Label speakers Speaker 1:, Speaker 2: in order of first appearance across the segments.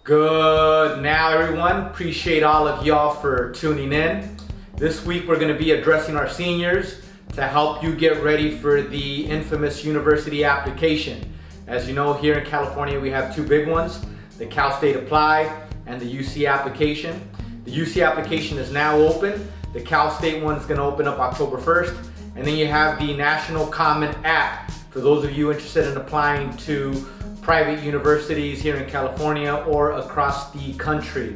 Speaker 1: Good now, everyone. Appreciate all of y'all for tuning in. This week we're going to be addressing our seniors to help you get ready for the infamous university application. As you know, here in California we have two big ones, the Cal State Apply and the UC application. The UC application is now open. The Cal State one is going to open up October 1st. And then you have the National Common App for those of you interested in applying to private universities here in California or across the country.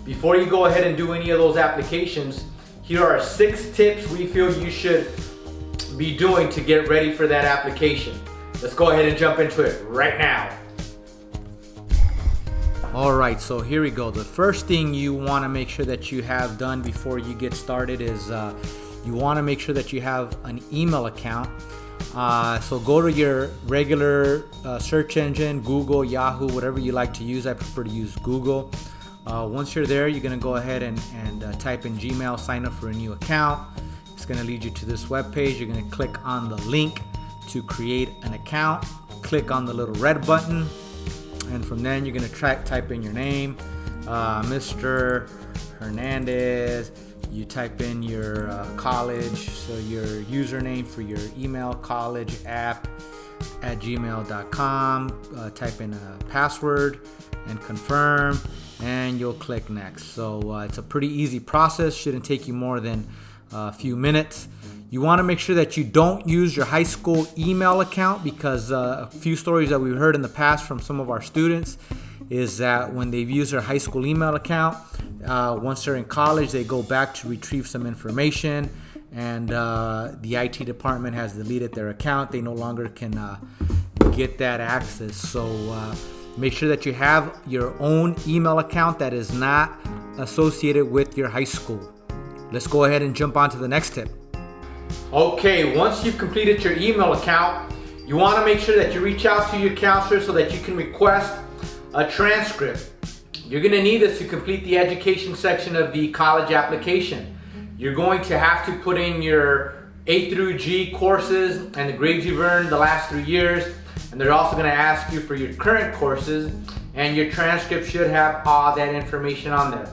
Speaker 1: Before you go ahead and do any of those applications, here are 6 tips we feel you should be doing to get ready for that application. Let's go ahead and jump into it right now. Alright, so here we go. The first thing you want to make sure that you have done before you get started is you want to make sure that you have an email account. So go to your regular search engine, Google, Yahoo, whatever you like to use. I prefer to use Google. Once you're there, you're going to go ahead and type in Gmail, sign up for a new account. It's going to lead you to this web page. You're going to click on the link to create an account. Click on the little red button. And from then, you're going to type in your name, Mr. Hernandez. You type in your college, so your username for your email, collegeapp@gmail.com. Type in a password and confirm, and you'll click next. So it's a pretty easy process, shouldn't take you more than a few minutes. You want to make sure that you don't use your high school email account, because a few stories that we've heard in the past from some of our students is that when they've used their high school email account, once they're in college, they go back to retrieve some information, and the IT department has deleted their account. They no longer can get that access. So make sure that you have your own email account that is not associated with your high school. Let's go ahead and jump on to the next tip. Okay, once you've completed your email account, you want to make sure that you reach out to your counselor so that you can request a transcript. You're going to need this to complete the education section of the college application. You're going to have to put in your A through G courses and the grades you've earned the last 3 years. And they're also going to ask you for your current courses, and your transcript should have all that information on there.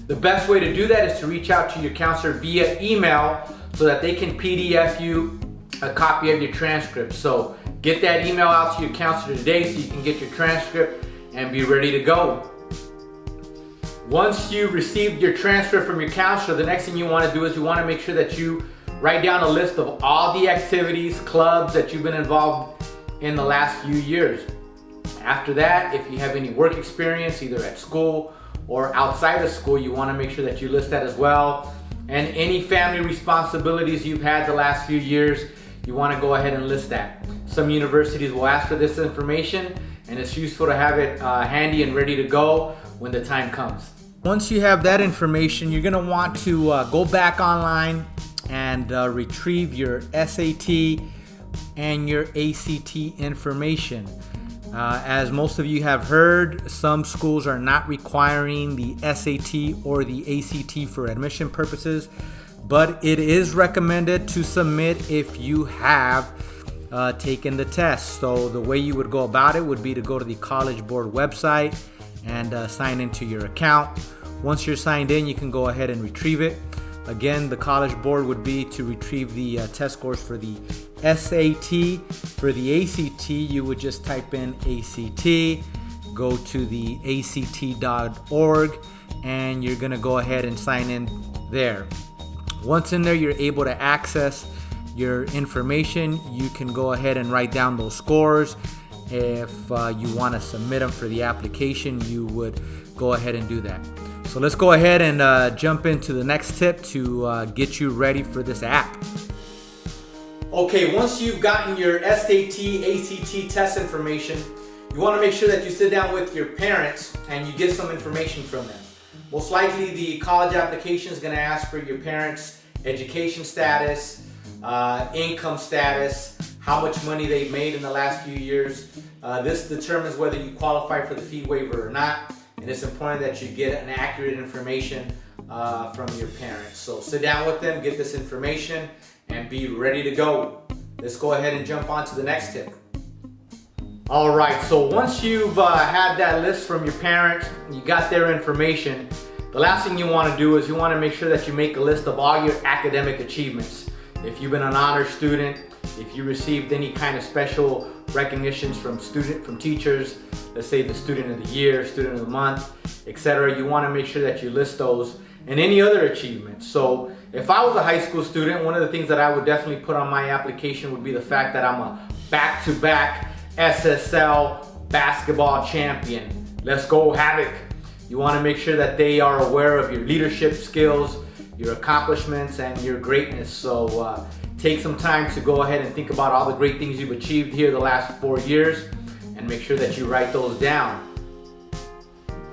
Speaker 1: The best way to do that is to reach out to your counselor via email so that they can PDF you a copy of your transcript. So get that email out to your counselor today so you can get your transcript and be ready to go. Once you received your transcript from your counselor, the next thing you want to do is you want to make sure that you write down a list of all the activities, clubs that you've been involved in the last few years. After that, if you have any work experience, either at school or outside of school, you want to make sure that you list that as well. And any family responsibilities you've had the last few years, you want to go ahead and list that. Some universities will ask for this information, and it's useful to have it handy and ready to go when the time comes. Once you have that information, you're going to want to go back online and retrieve your SAT and your ACT information. As most of you have heard, some schools are not requiring the SAT or the ACT for admission purposes, but it is recommended to submit if you have taken the test. So the way you would go about it would be to go to the College Board website and sign into your account. Once you're signed in, you can go ahead and retrieve it. Again, the College Board would be to retrieve the test scores for the SAT. For the ACT, you would just type in ACT, go to the act.org, and you're going to go ahead and sign in there. Once in there, you're able to access your information. You can go ahead and write down those scores. If you want to submit them for the application, you would go ahead and do that. So let's go ahead and jump into the next tip to get you ready for this app. Okay, once you've gotten your SAT, ACT test information, you want to make sure that you sit down with your parents and you get some information from them. Most likely the college application is going to ask for your parents' education status, income status, how much money they've made in the last few years. This determines whether you qualify for the fee waiver or not, and it's important that you get an accurate information from your parents. So sit down with them, get this information, and be ready to go. Let's go ahead and jump on to the next tip. All right, so once you've had that list from your parents, you got their information, the last thing you want to do is you want to make sure that you make a list of all your academic achievements. If you've been an honor student, if you received any kind of special recognitions from teachers, let's say the student of the year, student of the month, etc., you want to make sure that you list those and any other achievements. So if I was a high school student, one of the things that I would definitely put on my application would be the fact that I'm a back-to-back SSL basketball champion. Let's go Havoc. You want to make sure that they are aware of your leadership skills, your accomplishments, and your greatness. So take some time to go ahead and think about all the great things you've achieved here the last 4 years and make sure that you write those down.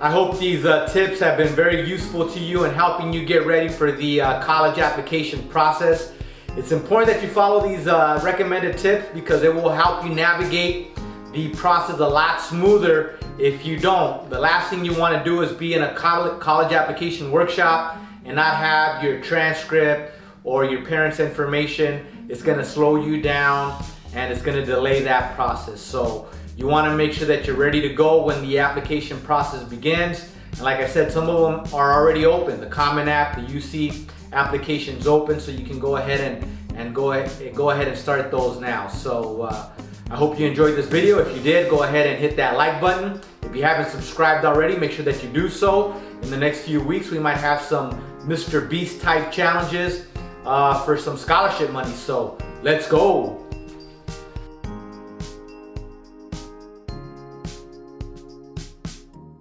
Speaker 1: I hope these tips have been very useful to you in helping you get ready for the college application process. It's important that you follow these recommended tips because it will help you navigate the process a lot smoother if you don't. The last thing you want to do is be in a college application workshop and not have your transcript or your parents' information. It's going to slow you down and it's going to delay that process. So you want to make sure that you're ready to go when the application process begins. And like I said, some of them are already open. The Common App, the UC application is open, so you can go ahead and go ahead and start those now. So I hope you enjoyed this video. If you did, go ahead and hit that like button. If you haven't subscribed already, make sure that you do so. In the next few weeks, we might have some Mr. Beast type challenges for some scholarship money. So let's go.